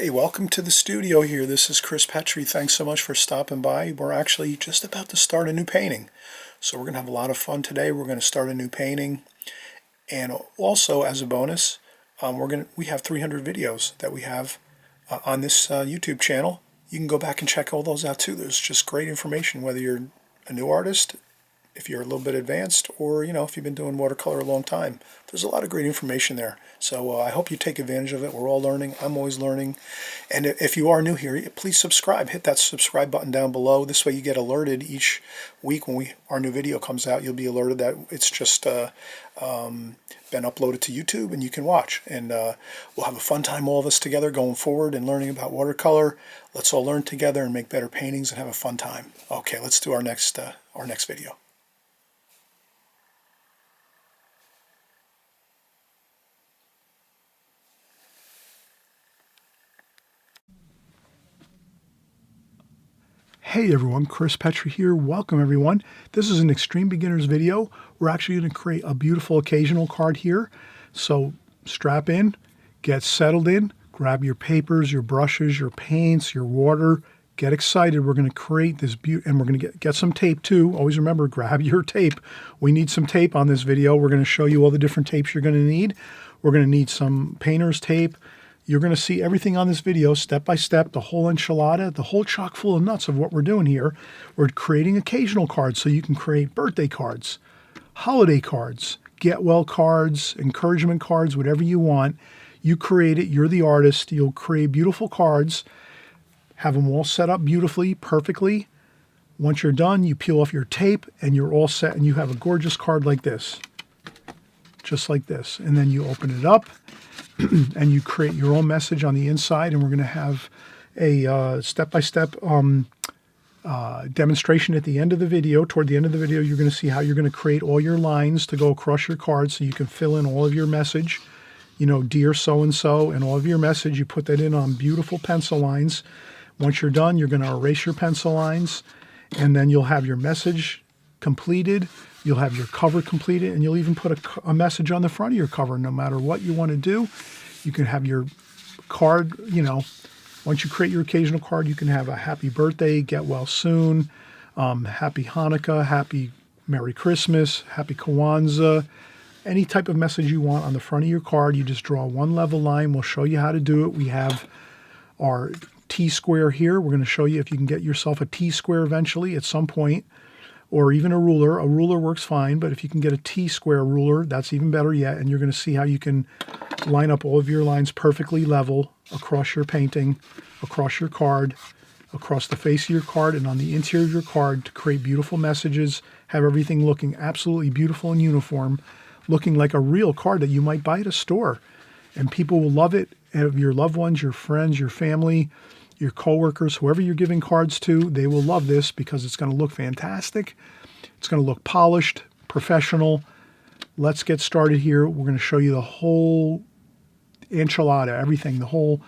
Hey, welcome to the studio here. This is Petri. Thanks so much for stopping by. We're actually just about to start a new painting. So we're going to have a lot of fun today. We're going to start a new painting. And also, as a bonus, we have 300 videos that we have on this YouTube channel. You can go back and check all those out too. There's just great information, whether you're a new artist, if you're a little bit advanced, or if you've been doing watercolor a long time. There's a lot of great information there. So I hope you take advantage of it. We're all learning. I'm always learning. And if you are new here, please subscribe. Hit that subscribe button down below. This way you get alerted each week when our new video comes out. You'll be alerted that it's just been uploaded to YouTube and you can watch. And we'll have a fun time, all of us together, going forward and learning about watercolor. Let's all learn together and make better paintings and have a fun time. Okay, let's do our next video. Hey everyone, Petri here. Welcome everyone. This is an extreme beginners video. We're actually going to create a beautiful occasional card here. So strap in, get settled in, grab your papers, your brushes, your paints, your water. Get excited. We're going to create this and we're going to get some tape too. Always remember, grab your tape. We need some tape on this video. We're going to show you all the different tapes you're going to need. We're going to need some painter's tape. You're going to see everything on this video, step by step, the whole enchilada, the whole chock full of nuts of what we're doing here. We're creating occasional cards, so you can create birthday cards, holiday cards, get well cards, encouragement cards, whatever you want. You create it. You're the artist. You'll create beautiful cards, have them all set up beautifully, perfectly. Once you're done, you peel off your tape, and you're all set, and you have a gorgeous card like this, just like this. And then you open it up, and you create your own message on the inside, and we're going to have a step-by-step demonstration at the end of the video. Toward the end of the video, you're going to see how you're going to create all your lines to go across your card so you can fill in all of your message. Dear so-and-so, and all of your message, you put that in on beautiful pencil lines. Once you're done, you're going to erase your pencil lines, and then you'll have your message completed. You'll have your cover completed, and you'll even put a message on the front of your cover. No matter what you want to do, you can have your card, once you create your occasional card, you can have a happy birthday, get well soon, happy Hanukkah, happy Merry Christmas, happy Kwanzaa, any type of message you want on the front of your card. You just draw one level line. We'll show you how to do it. We have our T-square here. We're going to show you if you can get yourself a T-square eventually at some point, or even a ruler. A ruler works fine, but if you can get a T-square ruler, that's even better yet. And you're going to see how you can line up all of your lines perfectly level across your painting, across your card, across the face of your card, and on the interior of your card to create beautiful messages, have everything looking absolutely beautiful and uniform, looking like a real card that you might buy at a store. And people will love it. And your loved ones, your friends, your family, your coworkers, whoever you're giving cards to, they will love this because it's going to look fantastic. It's going to look polished, professional. Let's get started here. We're going to show you the whole enchilada, everything, the whole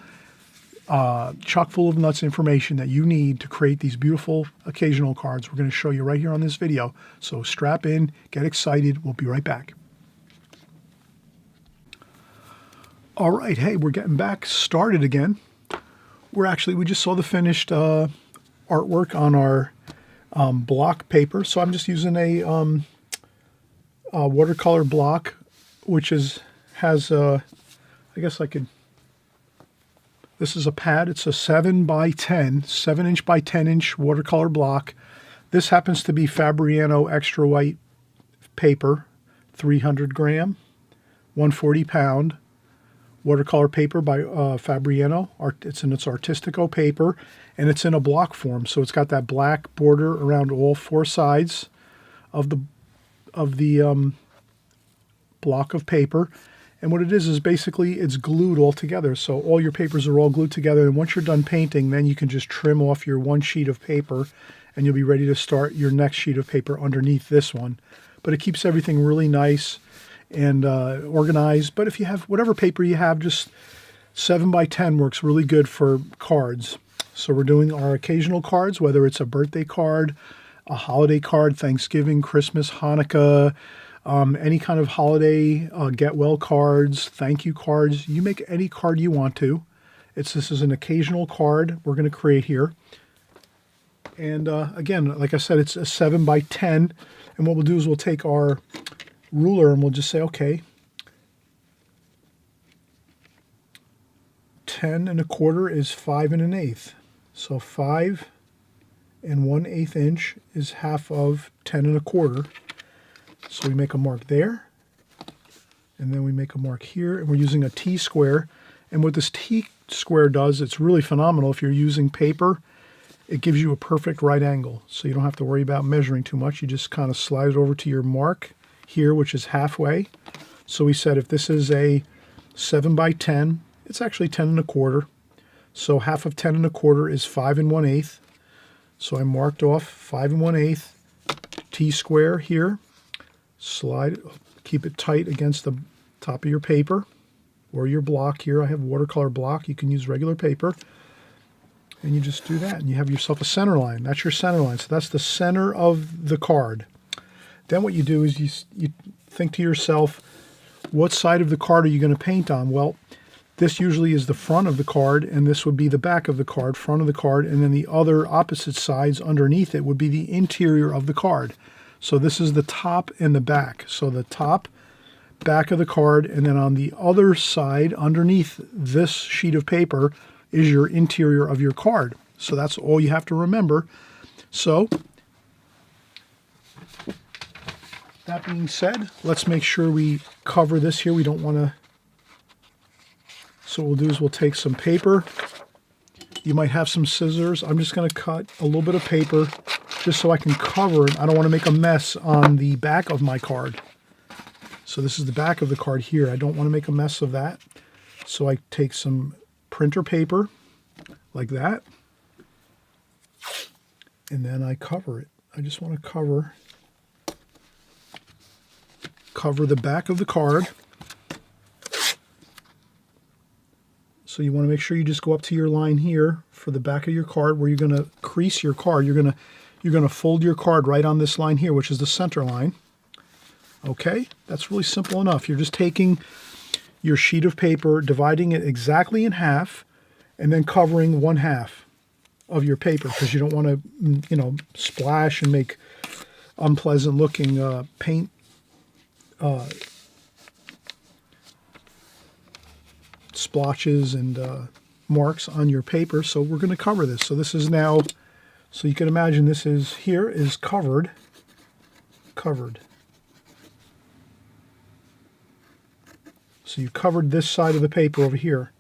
chock full of nuts information that you need to create these beautiful occasional cards. We're going to show you right here on this video. So strap in, get excited. We'll be right back. All right, hey, we're getting back started again. We just saw the finished artwork on our block paper. So I'm just using a watercolor block, which has I guess I could, this is a pad. It's a 7 by 10, 7-inch by 10-inch watercolor block. This happens to be Fabriano extra white paper, 300 gram, 140 pound. Watercolor paper by Fabriano. It's in its Artistico paper, and it's in a block form. So it's got that black border around all four sides of the block of paper. And what it is basically it's glued all together. So all your papers are all glued together. And once you're done painting, then you can just trim off your one sheet of paper, and you'll be ready to start your next sheet of paper underneath this one. But it keeps everything really nice and organized. But if you have whatever paper you have, just 7 by 10 works really good for cards. So we're doing our occasional cards, whether it's a birthday card, a holiday card, Thanksgiving, Christmas, Hanukkah, any kind of holiday get well cards, thank you cards. You make any card you want to, This is an occasional card we're going to create here. And again, like I said, it's a 7 by 10. And what we'll do is we'll take our ruler and we'll just say, okay, 10 1/4 is 5 1/8. So 5 1/8 inch is half of 10 1/4. So we make a mark there, and then we make a mark here, and we're using a T-square. And what this T-square does, it's really phenomenal. If you're using paper, it gives you a perfect right angle. So you don't have to worry about measuring too much. You just kind of slide it over to your mark here, which is halfway. So we said if this is a 7 by 10, it's actually 10 1/4. So half of 10 1/4 is 5 1/8. So I marked off 5 1/8 T-square here. Slide, keep it tight against the top of your paper or your block here. I have watercolor block. You can use regular paper. And you just do that, and you have yourself a center line. That's your center line. So that's the center of the card. Then what you do is you think to yourself, what side of the card are you going to paint on? Well, this usually is the front of the card, and this would be the back of the card, front of the card, and then the other opposite sides underneath it would be the interior of the card. So this is the top and the back. So the top, back of the card, and then on the other side, underneath this sheet of paper, is your interior of your card. So that's all you have to remember. So that being said, let's make sure we cover this here. We don't want to. So what we'll do is we'll take some paper. You might have some scissors. I'm just going to cut a little bit of paper just so I can cover it. I don't want to make a mess on the back of my card. So this is the back of the card here. I don't want to make a mess of that. So I take some printer paper like that, and then I cover it. I just want to cover the back of the card. So you want to make sure you just go up to your line here for the back of your card where you're going to crease your card. You're going to fold your card right on this line here, which is the center line. Okay, that's really simple enough. You're just taking your sheet of paper, dividing it exactly in half, and then covering 1/2 of your paper because you don't want to, splash and make unpleasant looking paint splotches and marks on your paper. So we're going to cover this. So this is now, so you can imagine this is covered. So you covered this side of the paper over here.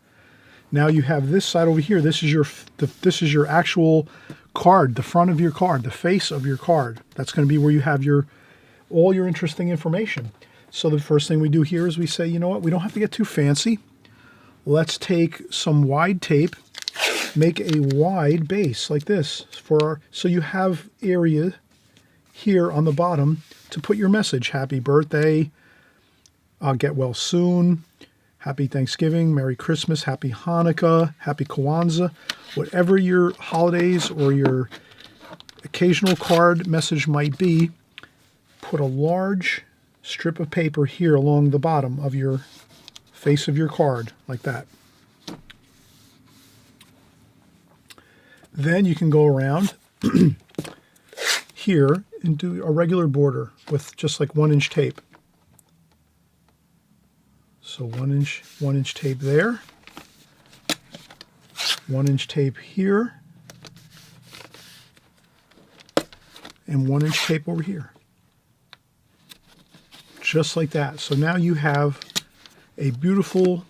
Now you have this side over here. This is your actual card, the front of your card, the face of your card. That's going to be where you have all your interesting information. So the first thing we do here is we say, you know what, we don't have to get too fancy. Let's take some wide tape, make a wide base like this so you have area here on the bottom to put your message. Happy birthday, get well soon, Happy Thanksgiving, Merry Christmas, Happy Hanukkah, Happy Kwanzaa, whatever your holidays or your occasional card message might be, put a large strip of paper here along the bottom of your face of your card, like that. Then you can go around here and do a regular border with just like 1-inch tape. So 1-inch tape there, 1-inch tape here, and 1-inch tape over here. Just like that. So now you have a beautiful,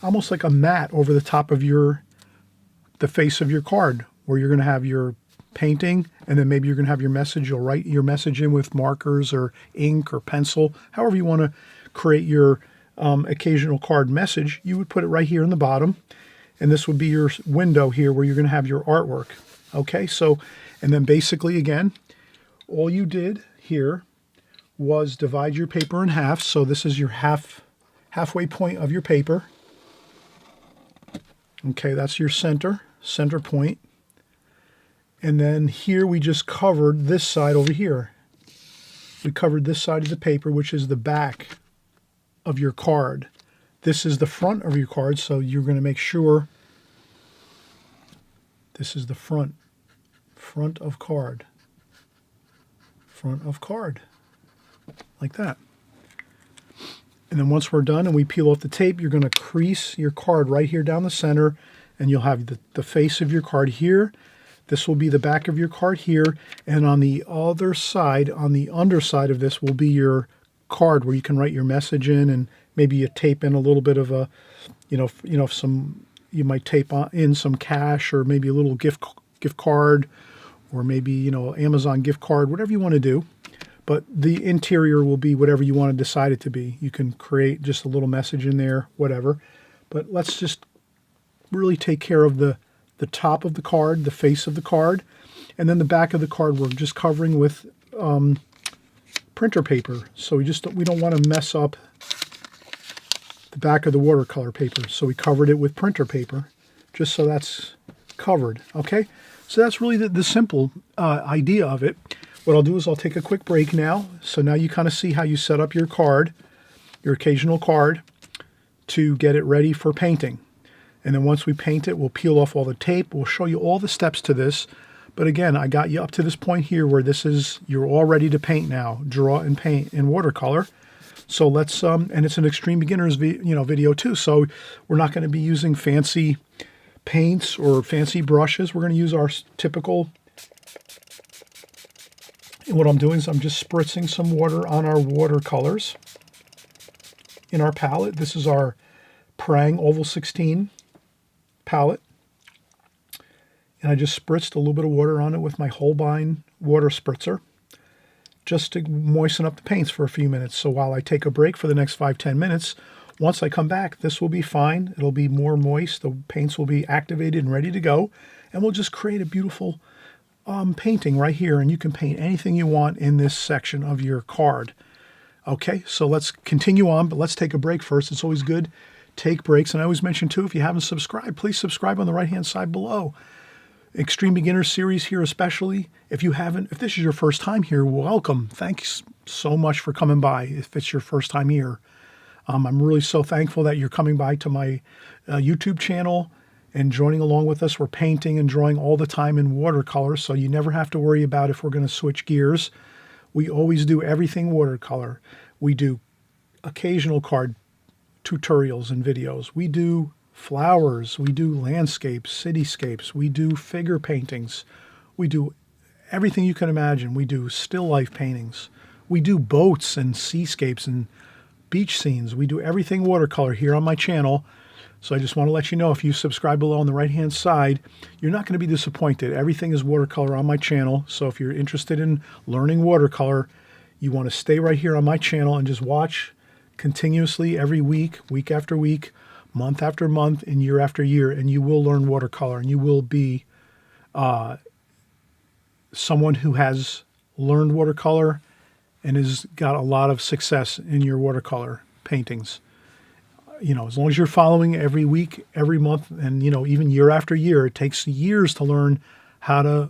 almost like a mat over the top of the face of your card, where you're going to have your painting, and then maybe you're going to have your message. You'll write your message in with markers or ink or pencil, however you want to create your occasional card message. You would put it right here in the bottom, and this would be your window here where you're going to have your artwork. Okay, so, and then basically again, all you did here was divide your paper in half. So this is your halfway point of your paper. Okay, that's your center point. And then here we just covered this side over here. We covered this side of the paper, which is the back of your card. This is the front of your card, so you're going to make sure This is the front of card, like that. And then once we're done and we peel off the tape, you're going to crease your card right here down the center, and you'll have the face of your card here. This will be the back of your card here, and on the other side, on the underside of this, will be your card where you can write your message in, and maybe you tape in a little bit of a, you might tape in some cash, or maybe a little gift card, or maybe, Amazon gift card, whatever you want to do. But the interior will be whatever you want to decide it to be. You can create just a little message in there, whatever. But let's just really take care of the top of the card, the face of the card, and then the back of the card we're just covering with printer paper. So we don't want to mess up the back of the watercolor paper. So we covered it with printer paper, just so that's covered. Okay, so that's really the simple idea of it. What I'll do is I'll take a quick break now. So now you kind of see how you set up your card, your occasional card, to get it ready for painting. And then once we paint it, we'll peel off all the tape. We'll show you all the steps to this. But again, I got you up to this point here where you're all ready to paint now, draw and paint in watercolor. So let's, and it's an extreme beginners video too. So we're not going to be using fancy paints or fancy brushes. We're going to use our typical. And what I'm doing is I'm just spritzing some water on our watercolors in our palette. This is our Prang Oval 16 palette. And I just spritzed a little bit of water on it with my Holbein water spritzer, just to moisten up the paints for a few minutes. So while I take a break for the next 5-10 minutes, once I come back, this will be fine. It'll be more moist. The paints will be activated and ready to go. And we'll just create a beautiful painting right here, and you can paint anything you want in this section of your card. Okay, so let's continue on, but let's take a break first. It's always good take breaks, and I always mention too, if you haven't subscribed, please subscribe on the right hand side below. Extreme Beginner Series here especially. If this is your first time here, welcome. Thanks so much for coming by if it's your first time here. I'm really so thankful that you're coming by to my YouTube channel and joining along with us. We're painting and drawing all the time in watercolor, so you never have to worry about if we're going to switch gears. We always do everything watercolor. We do occasional card tutorials and videos. We do flowers. We do landscapes, cityscapes. We do figure paintings. We do everything you can imagine. We do still life paintings. We do boats and seascapes and beach scenes. We do everything watercolor here on my channel. So I just want to let you know, if you subscribe below on the right-hand side, you're not going to be disappointed. Everything is watercolor on my channel. So if you're interested in learning watercolor, you want to stay right here on my channel and just watch continuously every week, week after week, month after month, and year after year, and you will learn watercolor, and you will be someone who has learned watercolor and has got a lot of success in your watercolor paintings. As long as you're following every week, every month, and, even year after year, it takes years to learn how to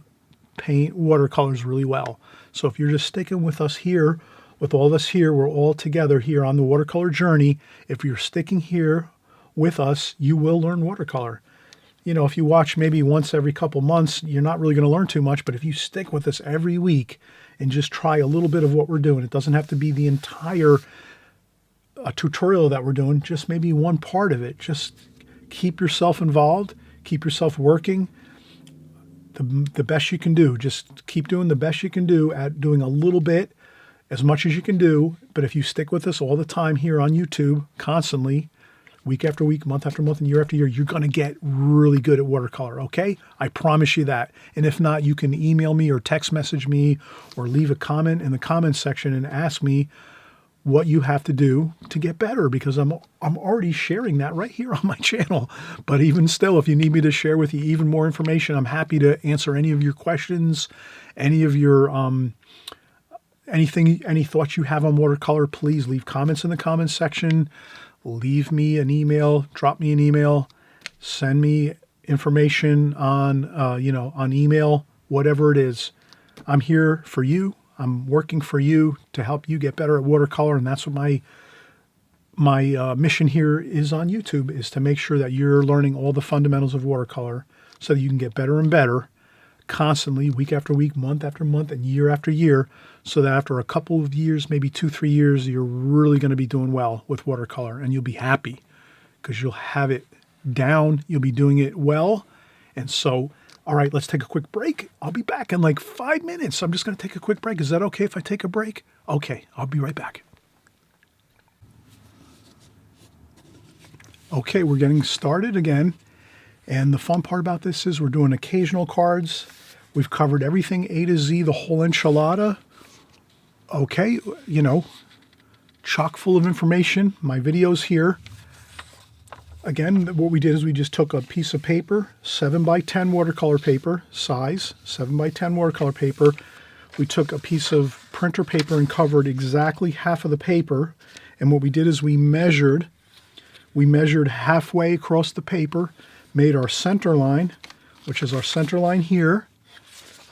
paint watercolors really well. So if you're just sticking with us here, with all of us here, we're all together here on the watercolor journey. If you're sticking here with us, you will learn watercolor. If you watch maybe once every couple months, you're not really going to learn too much, but if you stick with us every week and just try a little bit of what we're doing, it doesn't have to be the entire tutorial that we're doing, just maybe one part of it. Just keep yourself involved, keep yourself working the best you can do. Just keep doing the best you can do at doing a little bit, as much as you can do. But if you stick with us all the time here on YouTube, constantly, week after week, month after month, and year after year, you're going to get really good at watercolor, okay? I promise you that. And if not, you can email me or text message me or leave a comment in the comments section and ask me what you have to do to get better, because I'm already sharing that right here on my channel. But even still, if you need me to share with you even more information, I'm happy to answer any of your questions, any of your any thoughts you have on watercolor. Please leave comments in the comments section. Leave me an email, drop me an email, send me information on on email, whatever it is. I'm here for you. I'm working for you to help you get better at watercolor, and that's what my my mission here is on YouTube is to make sure that you're learning all the fundamentals of watercolor so that you can get better and better constantly, week after week, month after month, and year after year, so that after a couple of years, maybe 2-3 years, you're really going to be doing well with watercolor, and you'll be happy because you'll have it down, you'll be doing it well. And so, all right, let's take a quick break. I'll be back in like 5 minutes. I'm just going to take a quick break. Is that okay if I take a break? Okay, I'll be right back. Okay, we're getting started again. And the fun part about this is we're doing occasional cards. We've covered everything A to Z, the whole enchilada. Okay, you know, chock full of information. My video's here. Again, what we did is we just took a piece of paper, 7x10 watercolor paper, size, 7x10 watercolor paper. We took a piece of printer paper and covered exactly half of the paper. And what we did is we measured halfway across the paper, made our center line, which is our center line here.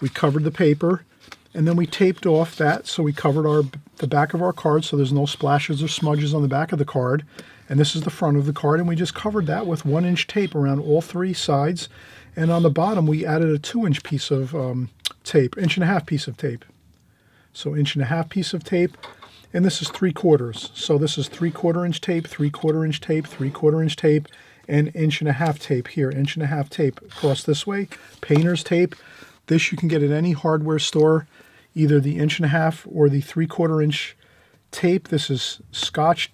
We covered the paper, and then we taped off that, so we covered the back of our card so there's no splashes or smudges on the back of the card. And this is the front of the card, and we just covered that with 1-inch tape around all 3 sides. And on the bottom, we added a 2-inch piece of tape, 1.5-inch piece of tape. So 1.5-inch piece of tape, and this is 3/4. So this is 3/4-inch tape, 3/4-inch tape, 3/4-inch tape, and 1.5-inch tape here, 1.5-inch tape across this way, painter's tape. This you can get at any hardware store, either the 1.5-inch or the 3/4-inch tape. This is Scotch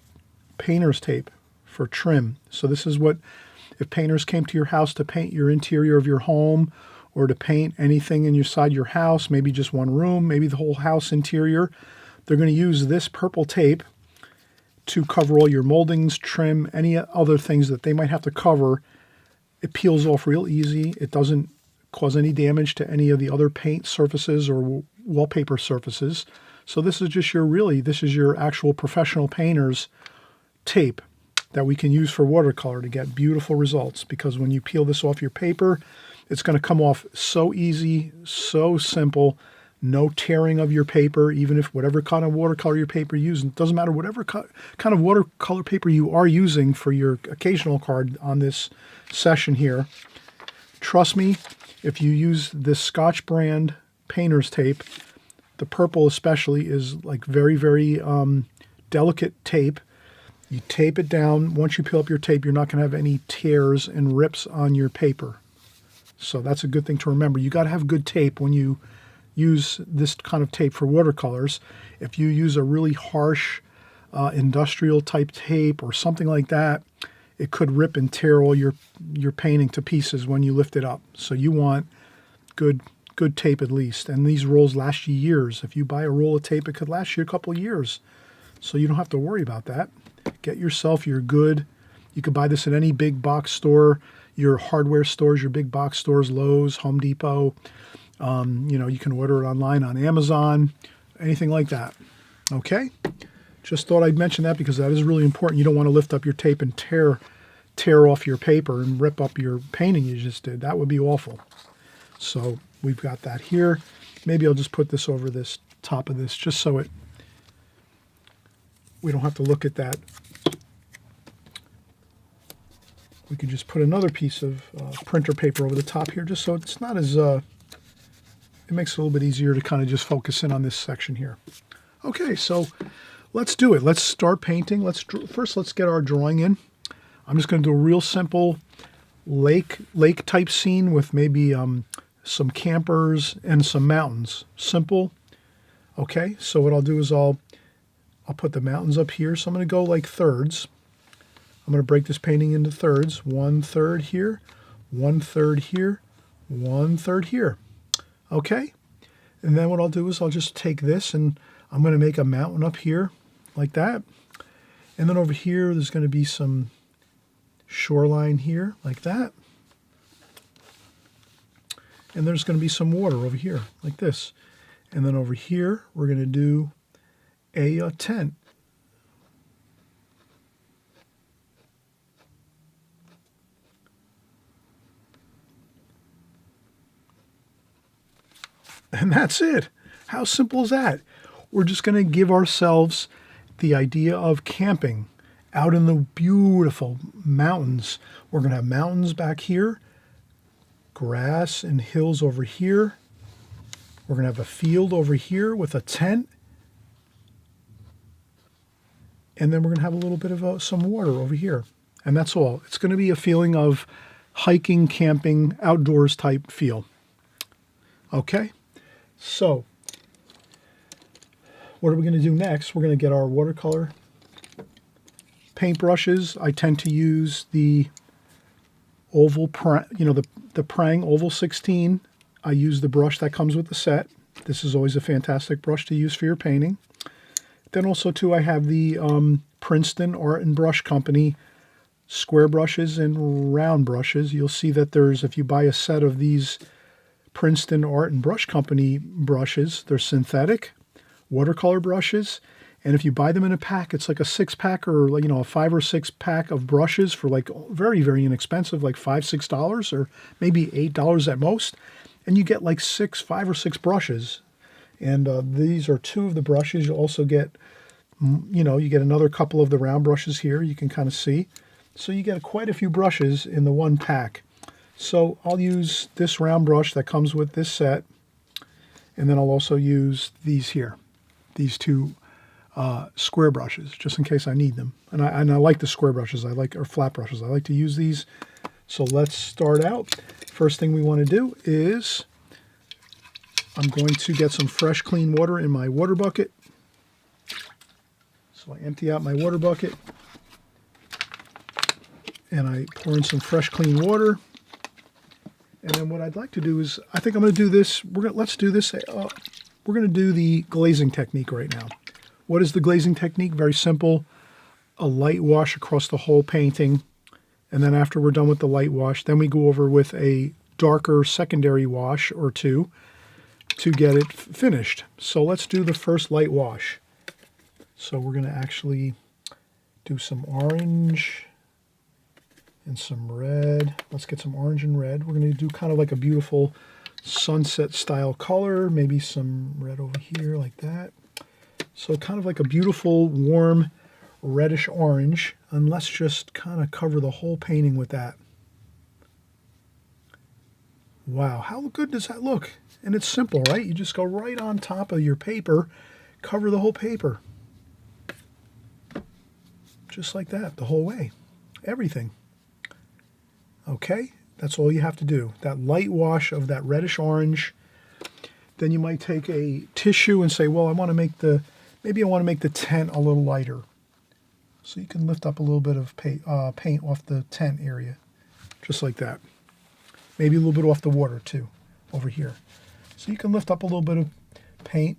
painter's tape for trim. So this is what, if painters came to your house to paint your interior of your home or to paint anything inside your house, maybe just one room, maybe the whole house interior, they're going to use this purple tape to cover all your moldings, trim, any other things that they might have to cover. It peels off real easy. It doesn't cause any damage to any of the other paint surfaces or wallpaper surfaces. So this is just this is your actual professional painter's tape that we can use for watercolor to get beautiful results, because when you peel this off your paper, it's going to come off so easy, so simple. No tearing of your paper, even if whatever kind of watercolor your paper you're using. It doesn't matter whatever kind of watercolor paper you are using for your occasional card on this session here. Trust me, if you use this Scotch brand painter's tape, the purple especially is like very, very delicate tape. You tape it down. Once you peel up your tape, you're not going to have any tears and rips on your paper. So that's a good thing to remember. You got to have good tape when you use this kind of tape for watercolors. If you use a really harsh industrial type tape or something like that, it could rip and tear all your painting to pieces when you lift it up. So you want good tape at least. And these rolls last you years. If you buy a roll of tape, it could last you a couple of years. So you don't have to worry about that. Get yourself your good. You could buy this at any big box store, your hardware stores, your big box stores, Lowe's, Home Depot. You can order it online on Amazon, anything like that. Okay? Just thought I'd mention that because that is really important. You don't want to lift up your tape and tear off your paper and rip up your painting you just did. That would be awful. So we've got that here. Maybe I'll just put this over this top of this just so we don't have to look at that. We could just put another piece of printer paper over the top here just so it's not as... it makes it a little bit easier to kind of just focus in on this section here. Okay, so let's do it. Let's start painting. First, let's get our drawing in. I'm just going to do a real simple lake type scene with maybe some campers and some mountains. Simple. Okay, so what I'll do is I'll put the mountains up here. So I'm going to go like thirds. I'm going to break this painting into thirds. 1/3 here, 1/3 here, 1/3 here. Okay, and then what I'll do is I'll just take this and I'm going to make a mountain up here like that. And then over here, there's going to be some shoreline here like that. And there's going to be some water over here like this. And then over here, we're going to do a tent. And that's it. How simple is that? We're just going to give ourselves the idea of camping out in the beautiful mountains. We're going to have mountains back here, grass and hills over here. We're going to have a field over here with a tent. And then we're going to have a little bit of some water over here. And that's all. It's going to be a feeling of hiking, camping, outdoors type feel. Okay, so what are we going to do next? We're going to get our watercolor paintbrushes. I tend to use the oval, the Prang Oval 16. I use the brush that comes with the set. This is always a fantastic brush to use for your painting. Then also too, I have the Princeton Art and Brush Company square brushes and round brushes. You'll see that if you buy a set of these Princeton Art and Brush Company brushes, they're synthetic watercolor brushes. And if you buy them in a pack, it's like a 6-pack or a 5 or 6 pack of brushes for like very, very inexpensive, like $5, $6 or maybe $8 at most. And you get like 5 or 6 brushes. And these are 2 of the brushes. You also get, you get another couple of the round brushes here. You can kind of see. So you get quite a few brushes in the one pack. So I'll use this round brush that comes with this set. And then I'll also use these here, these 2 square brushes, just in case I need them. And I like the square brushes. Or flat brushes. I like to use these. So let's start out. First thing we want to do is I'm going to get some fresh, clean water in my water bucket. So I empty out my water bucket and I pour in some fresh, clean water. And then what I'd like to do is, I think I'm going to do this. Let's do this. We're going to do the glazing technique right now. What is the glazing technique? Very simple. A light wash across the whole painting. And then after we're done with the light wash, then we go over with a darker secondary wash or 2 to get it finished. So let's do the first light wash. So we're going to actually do some orange and some red. Let's get some orange and red. We're going to do kind of like a beautiful sunset style color, maybe some red over here like that. So kind of like a beautiful warm reddish orange, and let's just kind of cover the whole painting with that. Wow, how good does that look? And it's simple, right? You just go right on top of your paper, cover the whole paper. Just like that, the whole way. Everything. Okay, that's all you have to do. That light wash of that reddish orange. Then you might take a tissue and say, well, maybe I want to make the tent a little lighter. So you can lift up a little bit of paint off the tent area, just like that. Maybe a little bit off the water too, over here. So you can lift up a little bit of paint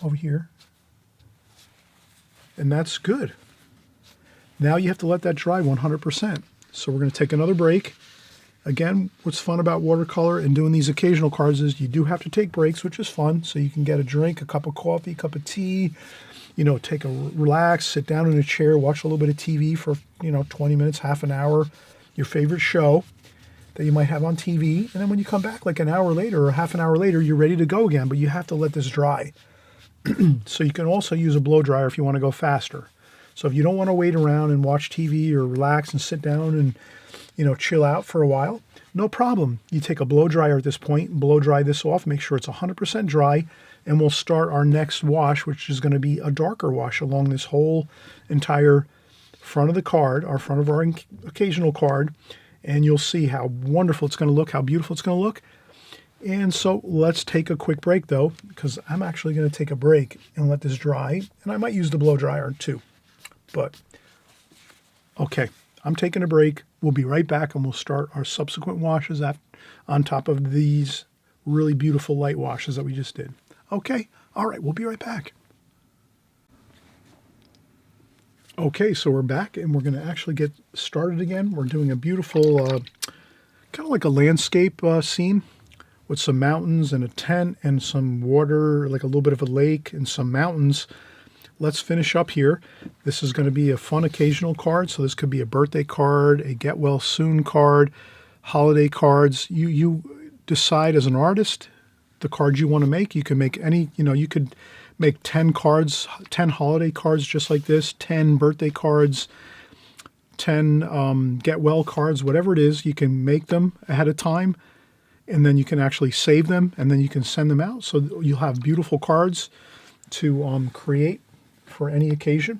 over here. And that's good. Now you have to let that dry 100%. So we're going to take another break. Again, what's fun about watercolor and doing these occasional cards is you do have to take breaks, which is fun. So you can get a drink, a cup of coffee, a cup of tea, relax, sit down in a chair, watch a little bit of TV for, 20 minutes, half an hour, your favorite show that you might have on TV. And then when you come back like an hour later or half an hour later, you're ready to go again, but you have to let this dry. So you can also use a blow dryer if you want to go faster. So if you don't want to wait around and watch TV or relax and sit down and, chill out for a while, no problem. You take a blow dryer at this point, blow dry this off, make sure it's 100% dry, and we'll start our next wash, which is going to be a darker wash along this whole entire front of the card, front of our occasional card, and you'll see how wonderful it's going to look, how beautiful it's going to look. And so let's take a quick break though, because I'm actually going to take a break and let this dry, and I might use the blow dryer too. But okay, I'm taking a break. We'll be right back and we'll start our subsequent washes on top of these really beautiful light washes that we just did. Okay, all right, we'll be right back. Okay, so we're back and we're going to actually get started again. We're doing a beautiful, kind of like a landscape scene with some mountains and a tent and some water, like a little bit of a lake and some mountains. Let's finish up here. This is going to be a fun occasional card. So this could be a birthday card, a get well soon card, holiday cards. You decide as an artist the cards you want to make. You can make any, you could make 10 cards, 10 holiday cards just like this, 10 birthday cards, 10 get well cards, whatever it is. You can make them ahead of time, and then you can actually save them, and then you can send them out. So you'll have beautiful cards to create for any occasion.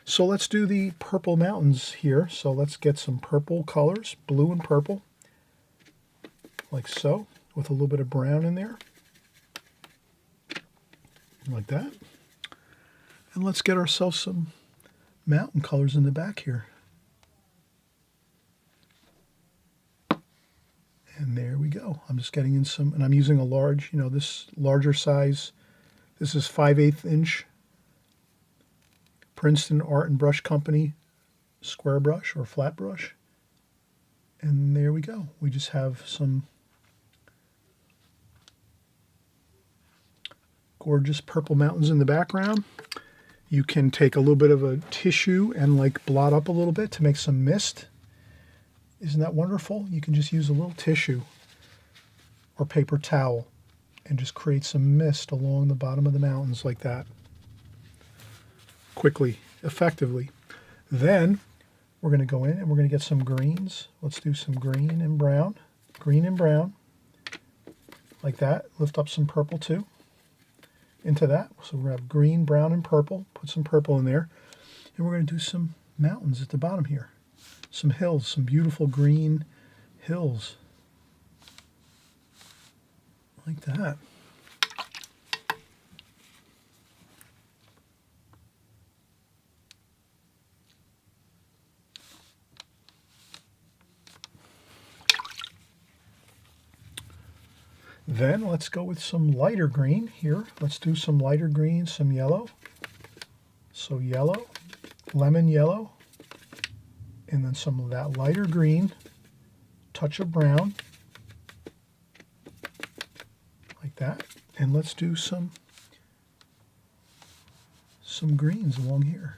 So let's do the purple mountains here. So let's get some purple colors, blue and purple, like so, with a little bit of brown in there, like that. And let's get ourselves some mountain colors in the back here. And there we go. I'm just getting in some, and I'm using a large, this larger size. This is 5/8 inch Princeton Art and Brush Company square brush or flat brush. And there we go. We just have some gorgeous purple mountains in the background. You can take a little bit of a tissue and like blot up a little bit to make some mist. Isn't that wonderful? You can just use a little tissue or paper towel and just create some mist along the bottom of the mountains like that. Quickly, effectively. Then we're going to go in and we're going to get some greens. Let's do some green and brown, like that. Lift up some purple too into that. So we're going to have green, brown, and purple. Put some purple in there. And we're going to do some mountains at the bottom here. Some hills, some beautiful green hills. Like that. Then let's go with some lighter green here. Let's do some lighter green, some yellow. So yellow, lemon yellow, and then some of that lighter green, touch of brown, like that. And let's do some greens along here.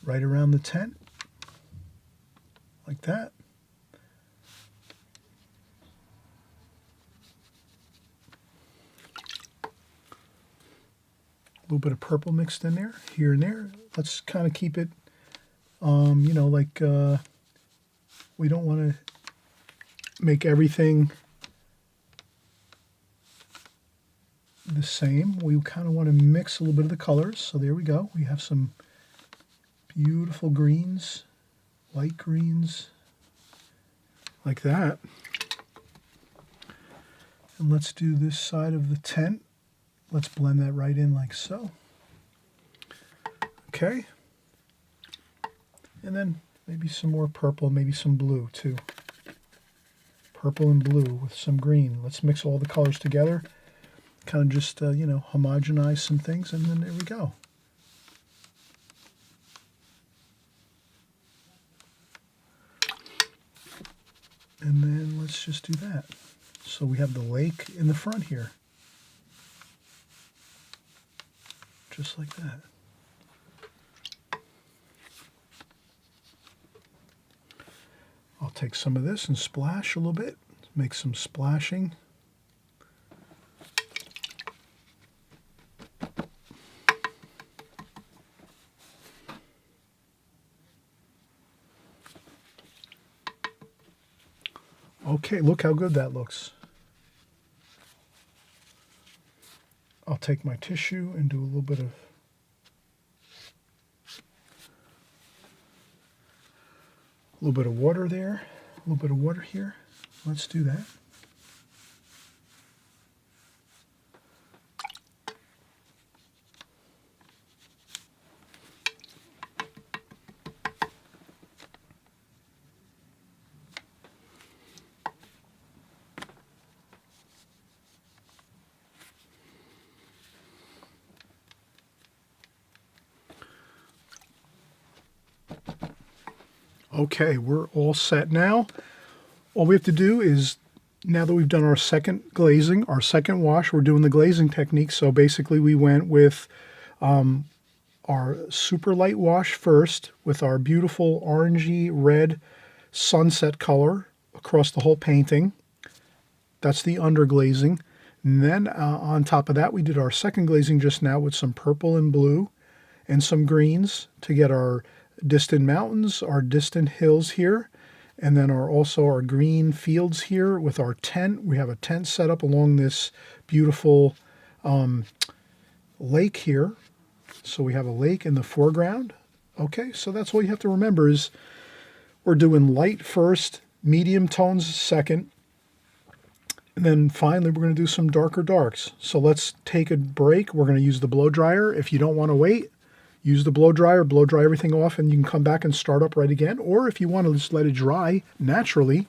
Right around the tent, like that. A little bit of purple mixed in there, here and there. Let's kind of keep it, we don't want to make everything the same. We kind of want to mix a little bit of the colors. So there we go. We have some beautiful greens, light greens, like that. And let's do this side of the tent. Let's blend that right in like so. Okay. And then maybe some more purple, maybe some blue too. Purple and blue with some green. Let's mix all the colors together. Kind of just, homogenize some things, and then there we go. And then let's just do that. So we have the lake in the front here. Just like that. I'll take some of this and splash a little bit, make some splashing. Okay, look how good that looks. I'll take my tissue and do a little bit of water there, a little bit of water here. Let's do that. Okay, we're all set now. All we have to do is, now that we've done our second glazing, our second wash, we're doing the glazing technique. So basically we went with our super light wash first with our beautiful orangey red sunset color across the whole painting. That's the underglazing. And then on top of that, we did our second glazing just now with some purple and blue and some greens to get our distant mountains, our distant hills here, and then also our green fields here with our tent. We have a tent set up along this beautiful lake here. So we have a lake in the foreground. Okay, so that's all you have to remember is we're doing light first, medium tones second, and then finally we're going to do some darker darks. So let's take a break. We're going to use the blow dryer. If you don't want to wait, use the blow dryer, blow dry everything off, and you can come back and start up right again. Or if you want to just let it dry naturally,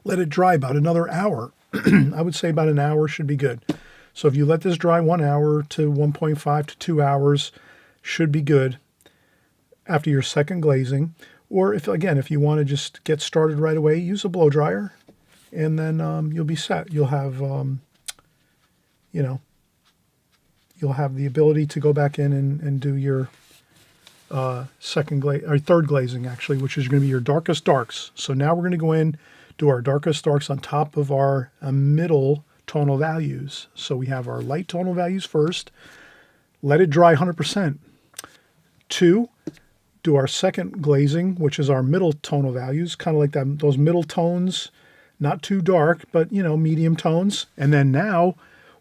let it dry about another hour. I would say about an hour should be good. So if you let this dry 1 hour to 1.5 to 2 hours, should be good after your second glazing. Or if you want to just get started right away, use a blow dryer, and then you'll be set. You'll have, you'll have the ability to go back in and do your third glazing actually, which is going to be your darkest darks. So now we're going to go in, do our darkest darks on top of our middle tonal values. So we have our light tonal values first. Let it dry 100%. 2, do our second glazing, which is our middle tonal values, kind of like those middle tones, not too dark, but medium tones. And then now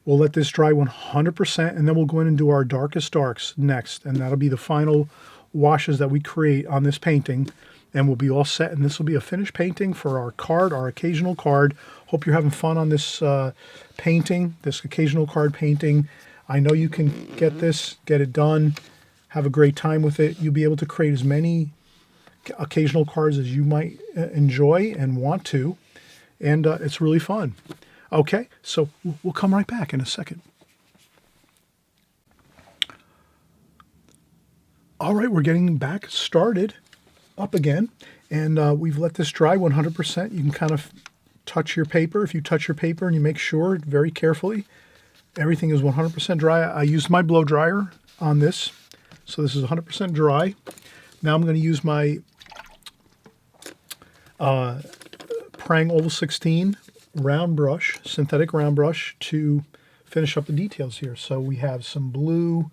we'll let this dry 100%, and then we'll go in and do our darkest darks next, and that'll be the final washes that we create on this painting, and we'll be all set. And this will be a finished painting for our card, our occasional card. Hope you're having fun on this painting, this occasional card painting. I know you can get this, get it done, have a great time with it. You'll be able to create as many occasional cards as you might enjoy and want to, and it's really fun. Okay, so we'll come right back in a second. All right, we're getting back started up again, and we've let this dry 100%. You can kind of touch your paper. If you touch your paper and you make sure very carefully everything is 100% dry. I used my blow dryer on this, so this is 100% dry. Now I'm going to use my Prang Oval 16 round brush, synthetic round brush, to finish up the details here. So we have some blue.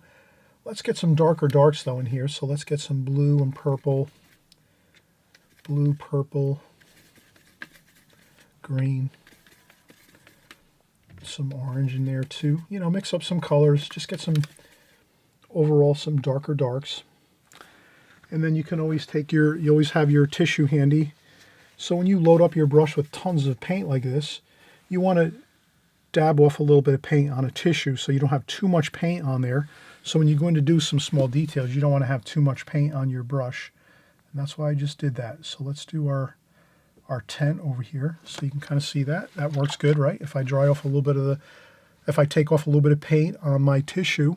Let's get some darker darks though in here. So let's get some blue and purple. Blue, purple, green, some orange in there too. Mix up some colors, just get some darker darks. And then you can always you always have your tissue handy. So when you load up your brush with tons of paint like this, you want to dab off a little bit of paint on a tissue so you don't have too much paint on there. So when you go in to do some small details, you don't want to have too much paint on your brush. And that's why I just did that. So let's do our tent over here so you can kind of see that. That works good, right? If I dry off a little bit of if I take off a little bit of paint on my tissue,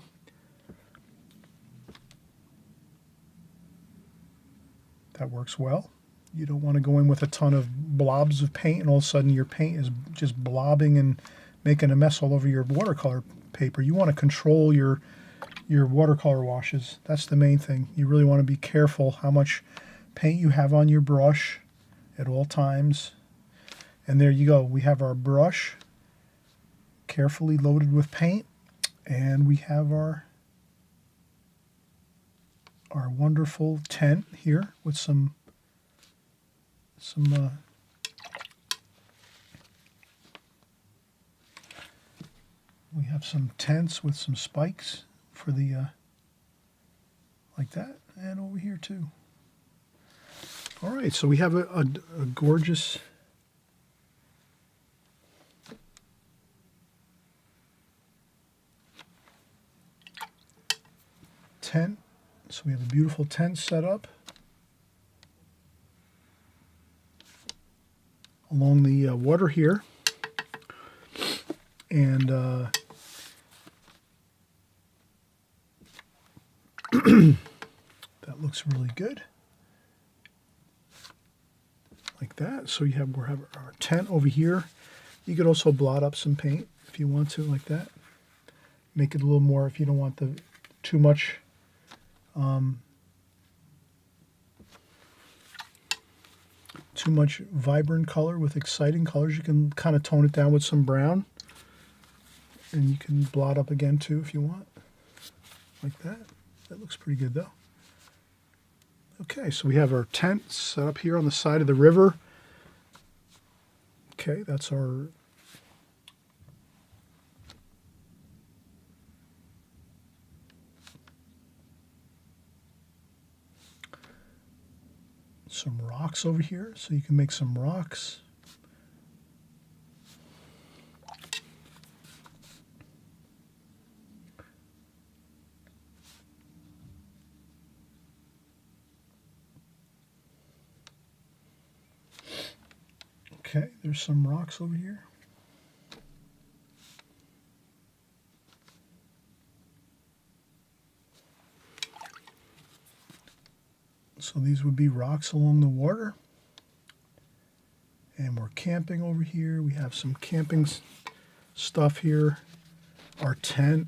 that works well. You don't want to go in with a ton of blobs of paint and all of a sudden your paint is just blobbing and making a mess all over your watercolor paper. You want to control your watercolor washes. That's the main thing. You really want to be careful how much paint you have on your brush at all times. And there you go. We have our brush carefully loaded with paint, and we have our wonderful tent here with some we have some tents with some spikes for the like that, and over here too. All right, so we have a gorgeous tent. So we have a beautiful tent set up along the water here, and that looks really good, like that. So we have our tent over here. You could also blot up some paint if you want to, like that. Make it a little more if you don't want too much. too much vibrant color with exciting colors, you can kind of tone it down with some brown. And you can blot up again too if you want, like that. That looks pretty good though. Okay, so we have our tent set up here on the side of the river. Okay, that's our some rocks over here, so you can make some rocks. Okay, there's some rocks over here. So these would be rocks along the water. And we're camping over here. We have some camping stuff here. Our tent.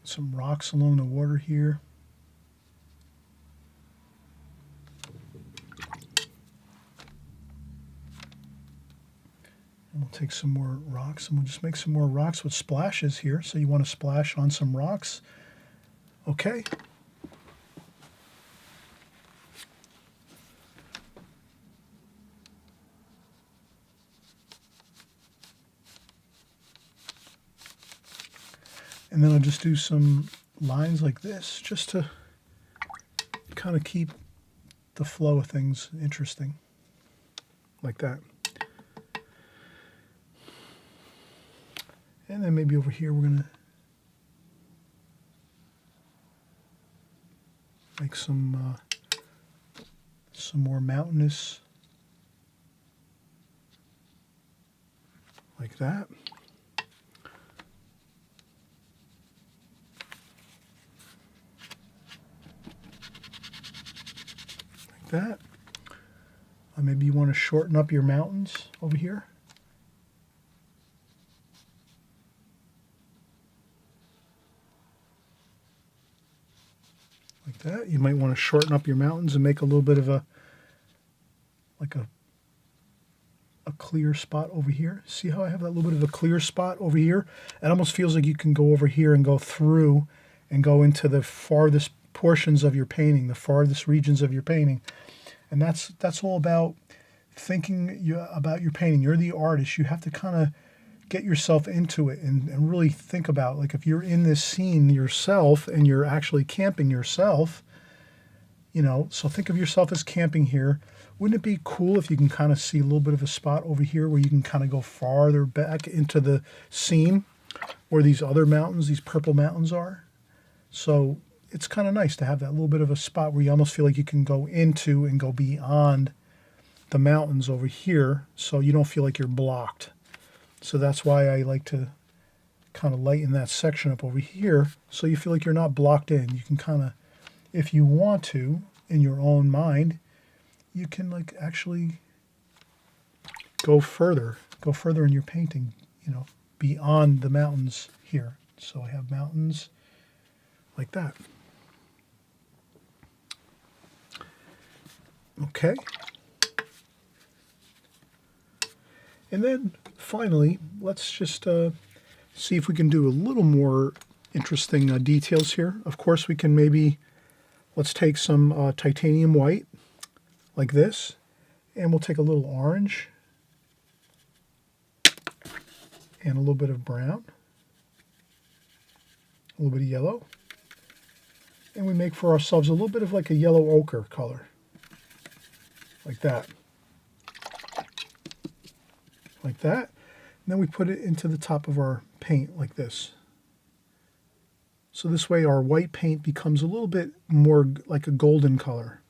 Some rocks along the water here. And we'll take some more rocks and we'll just make some more rocks with splashes here. So you want to splash on some rocks. Okay. And then I'll just do some lines like this just to kind of keep the flow of things interesting. Like that. And then maybe over here we're going to make some more mountainous, like that. Like that. Maybe you want to shorten up your mountains over here. Like that. You might want to shorten up your mountains and make a little bit of a clear spot over here. See how I have that little bit of a clear spot over here? It almost feels like you can go over here and go through and go into the farthest portions of your painting, the farthest regions of your painting. And that's all about thinking about your painting. You're the artist. You have to kind of get yourself into it and really think about, like, if you're in this scene yourself and you're actually camping yourself, you know, so think of yourself as camping here. Wouldn't it be cool if you can kind of see a little bit of a spot over here where you can kind of go farther back into the scene where these other mountains, these purple mountains are? So it's kind of nice to have that little bit of a spot where you almost feel like you can go into and go beyond the mountains over here, so you don't feel like you're blocked. So that's why I like to kind of lighten that section up over here so you feel like you're not blocked in. You can kind of, if you want to, in your own mind, you can like actually go further in your painting, you know, beyond the mountains here. So I have mountains like that. Okay. And then finally, let's just see if we can do a little more interesting details here. Of course, we can maybe, let's take some titanium white like this, and we'll take a little orange and a little bit of brown, a little bit of yellow, and we make for ourselves a little bit of like a yellow ochre color, like that. Like that. And then we put it into the top of our paint like this. So this way our white paint becomes a little bit more like a golden color.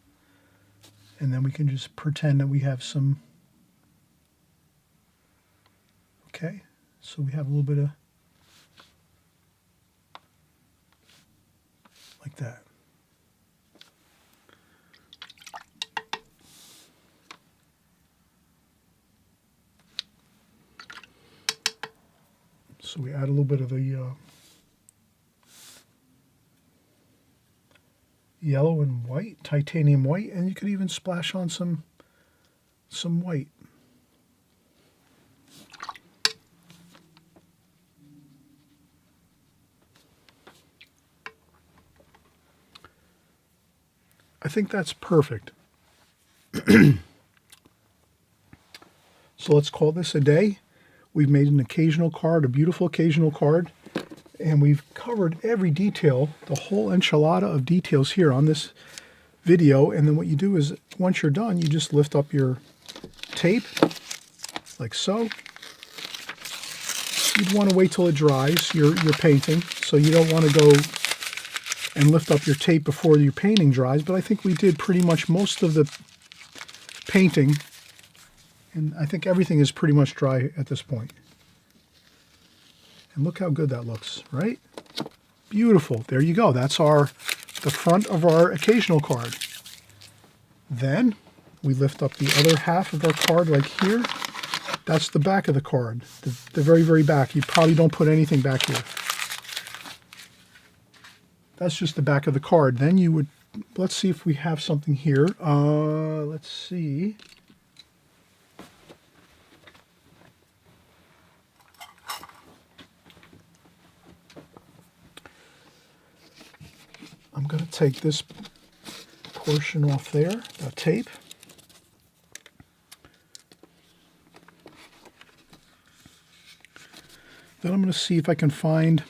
And then we can just pretend that we have some, okay, so we have a little bit of, like that. So we add a little bit of a yellow and white, titanium white, and you could even splash on some white. I think that's perfect. So let's call this a day. We've made an occasional card, a beautiful occasional card, and we've covered every detail, the whole enchilada of details here on this video. And then what you do is, once you're done, you just lift up your tape, like so. You'd want to wait till it dries, your painting, so you don't want to go and lift up your tape before your painting dries, but I think we did pretty much most of the painting, and I think everything is pretty much dry at this point. And look how good that looks, right? Beautiful. There you go. That's the front of our occasional card. Then we lift up the other half of our card, like here. That's the back of the card, the very, very back. You probably don't put anything back here. That's just the back of the card. Then you would, let's see if we have something here. Let's see. I'm going to take this portion off there, that tape. Then I'm going to see if I can find,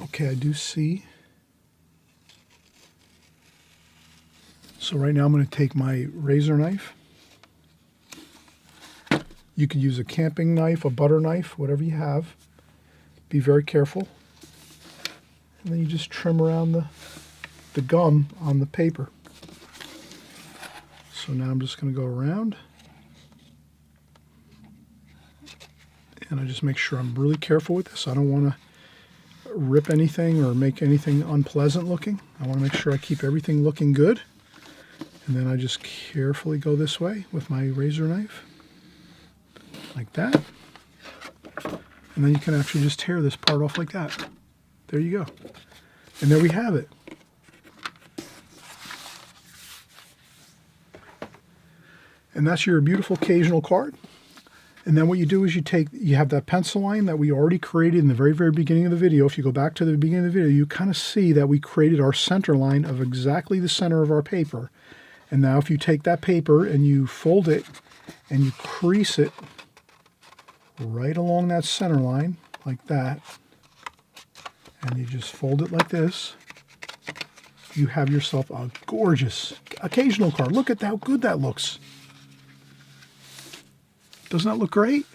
okay, I do see. So right now I'm going to take my razor knife. You could use a camping knife, a butter knife, whatever you have. Be very careful. And then you just trim around the gum on the paper. So now I'm just going to go around. And I just make sure I'm really careful with this. I don't want to rip anything or make anything unpleasant looking. I want to make sure I keep everything looking good. And then I just carefully go this way with my razor knife. Like that. And then you can actually just tear this part off like that. There you go. And there we have it. And that's your beautiful occasional card. And then what you do is you have that pencil line that we already created in the very, very beginning of the video. If you go back to the beginning of the video, you kind of see that we created our center line of exactly the center of our paper. And now if you take that paper and you fold it and you crease it right along that center line, like that, and you just fold it like this, you have yourself a gorgeous occasional card. Look at how good that looks. Doesn't that look great?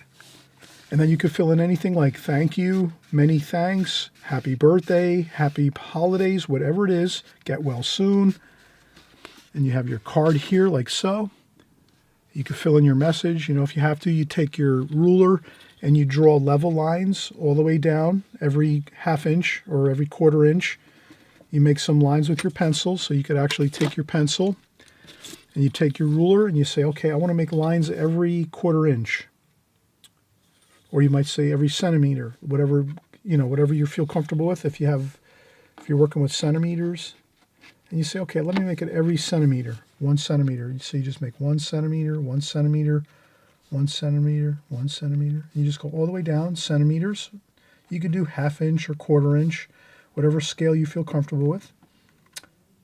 And then you could fill in anything like thank you, many thanks, happy birthday, happy holidays, whatever it is, get well soon. And you have your card here like so. You could fill in your message. You know, if you have to, you take your ruler and you draw level lines all the way down every ½ inch or every quarter inch. You make some lines with your pencil, so you could actually take your pencil and you take your ruler and you say, okay, I want to make lines every quarter inch. Or you might say every centimeter, whatever, you know, whatever you feel comfortable with. If you're working with centimeters, and you say, okay, let me make it every centimeter, 1 centimeter. So you just make 1 centimeter, 1 centimeter, 1 centimeter, 1 centimeter. You just go all the way down, centimeters. You could do ½ inch or quarter inch, whatever scale you feel comfortable with.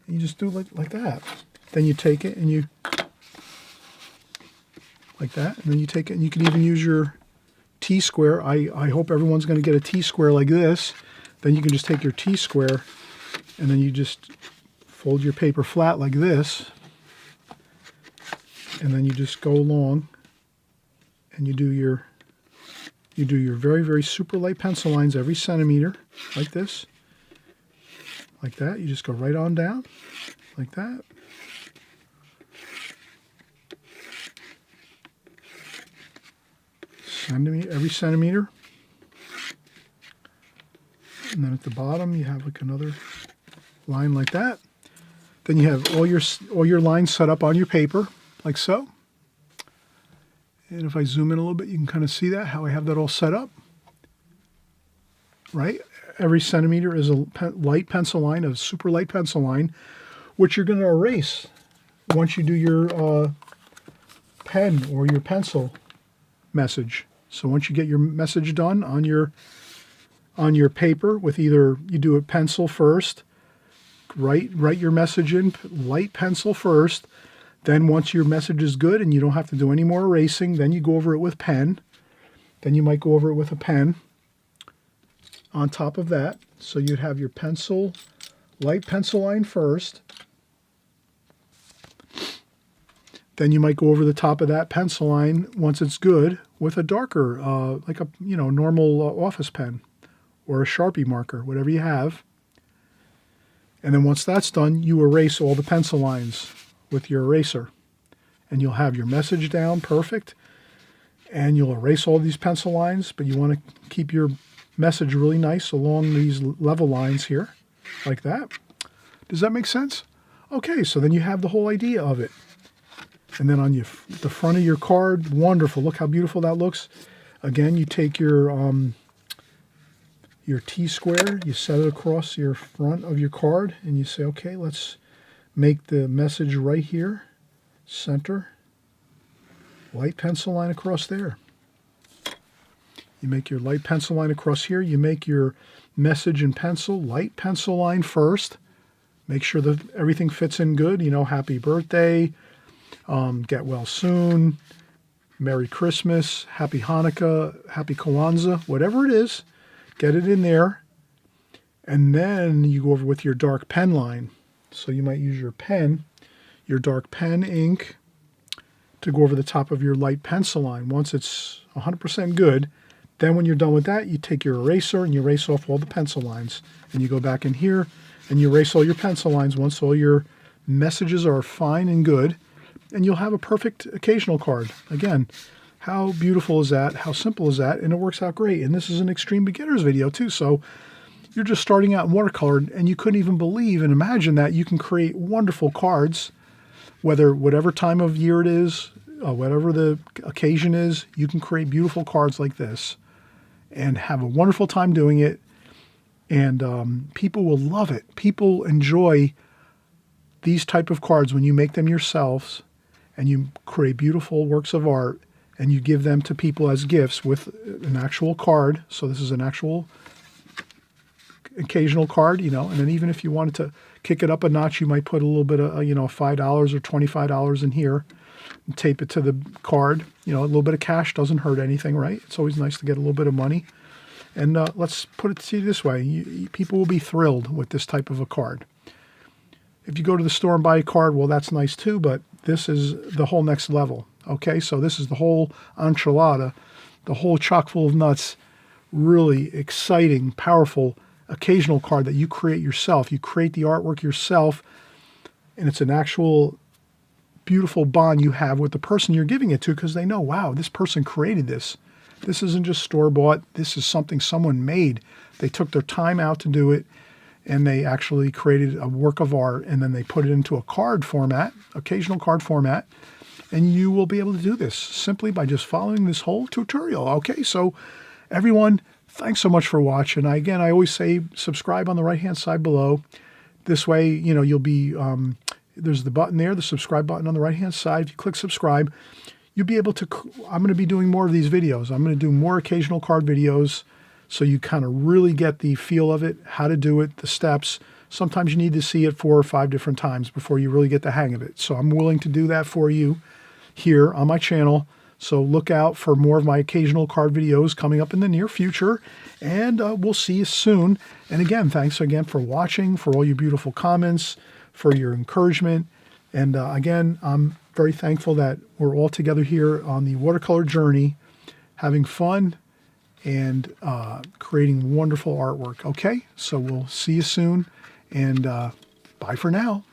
And you just do like that. Then you take it and you, like that, and then you take it and you can even use your T-square. I hope everyone's going to get a T-square like this. Then you can just take your T-square and then you just fold your paper flat like this, and then you just go along and you do your very, very super light pencil lines every centimeter, like this, like that. You just go right on down, like that. Every centimeter. And then at the bottom you have like another line like that. Then you have all your lines set up on your paper, like so. And if I zoom in a little bit, you can kind of see that, how I have that all set up. Right? every centimeter is a light pencil line, a super light pencil line, which you're going to erase once you do your pen or your pencil message. So once you get your message done on your paper with either you do a pencil first, write your message in light pencil first. Then once your message is good and you don't have to do any more erasing, then you go over it with pen. Then you might go over it with a pen on top of that. So you'd have your pencil, light pencil line first. Then you might go over the top of that pencil line once it's good with a darker, like a normal office pen or a Sharpie marker, whatever you have. And then once that's done, you erase all the pencil lines with your eraser. And you'll have your message down perfect. And you'll erase all these pencil lines, but you want to keep your message really nice along these level lines here, like that. Does that make sense? Okay, so then you have the whole idea of it. And then on the front of your card, wonderful. Look how beautiful that looks. Again, you take your T-square, you set it across your front of your card, and you say, okay, let's make the message right here, center, light pencil line across there. You make your light pencil line across here. You make your message in pencil, light pencil line first. Make sure that everything fits in good. Happy birthday, get well soon, Merry Christmas, Happy Hanukkah, Happy Kwanzaa, whatever it is, get it in there. And then you go over with your dark pen line. So you might use your pen, your dark pen ink, to go over the top of your light pencil line. Once it's 100% good, then when you're done with that, you take your eraser and you erase off all the pencil lines. And you go back in here and you erase all your pencil lines once all your messages are fine and good. And you'll have a perfect occasional card. Again, how beautiful is that? How simple is that? And it works out great. And this is an extreme beginners video too. So you're just starting out in watercolor and you couldn't even believe and imagine that you can create wonderful cards, whatever time of year it is, whatever the occasion is, you can create beautiful cards like this and have a wonderful time doing it. And people will love it. People enjoy these type of cards when you make them yourselves and you create beautiful works of art and you give them to people as gifts with an actual card. So this is an actual occasional card, and then even if you wanted to kick it up a notch, you might put a little bit of, $5 or $25 in here and tape it to the card. A little bit of cash doesn't hurt anything, right? It's always nice to get a little bit of money. And let's put it to you this way. People will be thrilled with this type of a card. If you go to the store and buy a card, well, that's nice too, but this is the whole next level. Okay, so this is the whole enchilada, the whole chock full of nuts, really exciting, powerful, occasional card that you create yourself. You create the artwork yourself, and it's an actual beautiful bond you have with the person you're giving it to because they know, wow, this person created this. This isn't just store-bought. This is something someone made. They took their time out to do it, and they actually created a work of art, and then they put it into a card format, occasional card format, and you will be able to do this simply by just following this whole tutorial. Okay, so everyone, thanks so much for watching. Again, I always say subscribe on the right-hand side below. This way, you'll be, there's the button there, the subscribe button on the right-hand side. If you click subscribe, you'll be able to, I'm going to be doing more of these videos. I'm going to do more occasional card videos so you kind of really get the feel of it, how to do it, the steps. Sometimes you need to see it 4 or 5 different times before you really get the hang of it. So I'm willing to do that for you here on my channel. So look out for more of my occasional card videos coming up in the near future, and we'll see you soon. And again, thanks again for watching, for all your beautiful comments, for your encouragement. And again, I'm very thankful that we're all together here on the watercolor journey, having fun and creating wonderful artwork. Okay, so we'll see you soon, and bye for now.